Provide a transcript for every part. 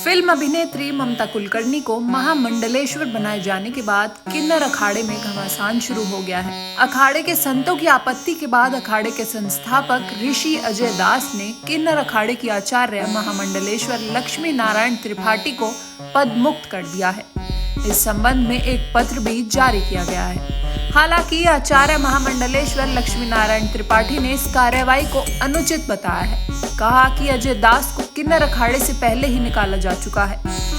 Film अभिनेत्री ममता कुलकर्णी को महामंडलेश्वर बनाए जाने के बाद किन्नर अखाड़े में घमासान शुरू हो गया है। अखाड़े के संतों की आपत्ति के बाद अखाड़े के संस्थापक ऋषि अजय दास ने किन्नर अखाड़े की आचार्य महामंडलेश्वर लक्ष्मी नारायण त्रिपाठी को पद मुक्त कर दिया है। इस संबंध में एक पत्र भी जारी किया गया है। हालांकि आचार्य महामंडलेश्वर लक्ष्मी नारायण त्रिपाठी ने इस कार्यवाही को अनुचित बताया है। कहा कि अजय दास को किन्नर अखाड़े से पहले ही निकाला जा चुका है,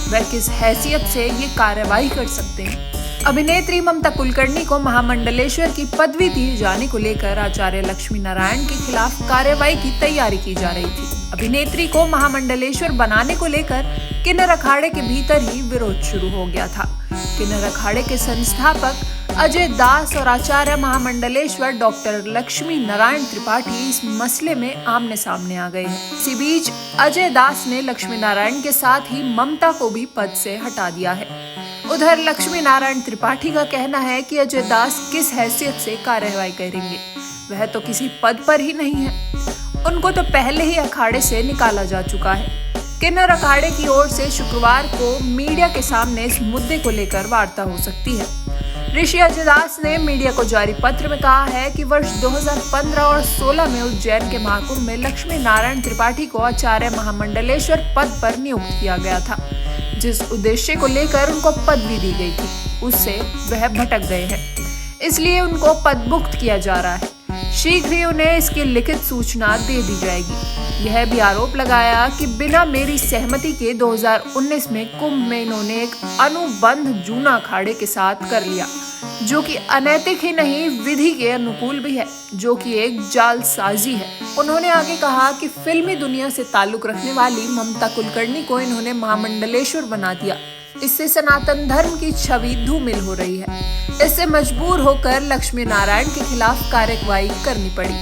वह किस हैसियत से ये कार्यवाही कर सकते हैं। अभिनेत्री ममता कुलकर्णी को महामंडलेश्वर की पदवी दिए जाने को लेकर आचार्य लक्ष्मी नारायण के खिलाफ कार्यवाही की तैयारी की जा रही थी। अभिनेत्री को महामंडलेश्वर बनाने को लेकर किन्नर अखाड़े के भीतर ही विरोध शुरू हो गया था। किन्नर अखाड़े के संस्थापक अजय दास और आचार्य महामंडलेश्वर डॉक्टर लक्ष्मी नारायण त्रिपाठी इस मसले में आमने सामने आ गए हैं। इसी बीच अजय दास ने लक्ष्मी नारायण के साथ ही ममता को भी पद से हटा दिया है। उधर लक्ष्मी नारायण त्रिपाठी का कहना है कि अजय दास किस हैसियत से कार्यवाही करेंगे, वह तो किसी पद पर ही नहीं है, उनको तो पहले ही अखाड़े से निकाला जा चुका है। किन्नर अखाड़े की ओर से शुक्रवार को मीडिया के सामने इस मुद्दे को लेकर वार्ता हो सकती है। ऋषि अजय दास ने मीडिया को जारी पत्र में कहा है कि वर्ष 2015 और 16 में उज्जैन के महाकुंभ में लक्ष्मी नारायण त्रिपाठी को आचार्य महामंडलेश्वर पद पर नियुक्त किया गया था। जिस उद्देश्य को लेकर उनको पदवी दी गई थी, उससे वह भटक गए हैं, इसलिए उनको पदमुक्त किया जा रहा है। शीघ्र ही उन्हें इसकी लिखित सूचना दे दी जाएगी। यह भी आरोप लगाया कि बिना मेरी सहमति के 2019 में कुंभ में इन्होंने एक अनुबंध जूना अखाड़े के साथ कर लिया, जो कि अनैतिक ही नहीं विधि के अनुकूल भी है, जो कि एक जालसाजी है। उन्होंने आगे कहा कि फिल्मी दुनिया से ताल्लुक रखने वाली ममता कुलकर्णी को इन्होंने महामंडलेश्वर बना दिया। इससे सनातन धर्म की छवि धूमिल हो रही है। इससे मजबूर होकर लक्ष्मी नारायण के खिलाफ कार्यवाही करनी पड़ी।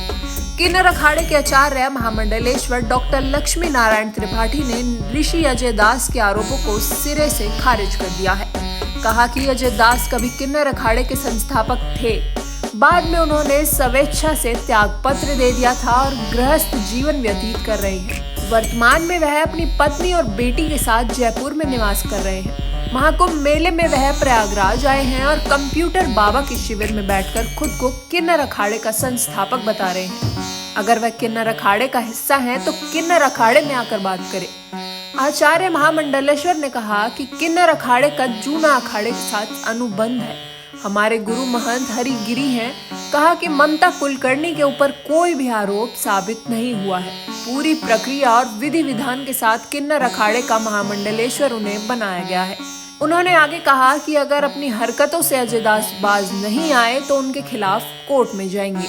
किन्नर अखाड़े के आचार्य महामंडलेश्वर डॉक्टर लक्ष्मी नारायण त्रिपाठी ने ऋषि अजय दास के आरोपों को सिरे से खारिज कर दिया है। कहा कि अजय दास कभी किन्नर अखाड़े के संस्थापक थे, बाद में उन्होंने स्वेच्छा से त्याग पत्र दे दिया था और गृहस्थ जीवन व्यतीत कर रहे हैं। वर्तमान में वह अपनी पत्नी और बेटी के साथ जयपुर में निवास कर रहे हैं। महाकुंभ मेले में वह प्रयागराज आए हैं और कंप्यूटर बाबा के शिविर में बैठकर खुद को किन्नर अखाड़े का संस्थापक बता रहे हैं। अगर वह किन्नर अखाड़े का हिस्सा हैं, तो किन्नर अखाड़े में आकर बात करें। आचार्य महामंडलेश्वर ने कहा कि किन्नर अखाड़े का जूना अखाड़े के साथ अनुबंध है। हमारे गुरु महंत हरिगिरी हैं। कहा कि ममता कुलकर्णी के ऊपर कोई भी आरोप साबित नहीं हुआ है। पूरी प्रक्रिया और विधि विधान के साथ किन्नर अखाड़े का महामंडलेश्वर उन्हें बनाया गया है। उन्होंने आगे कहा कि अगर अपनी हरकतों से अजय दास बाज नहीं आए तो उनके खिलाफ कोर्ट में जाएंगे।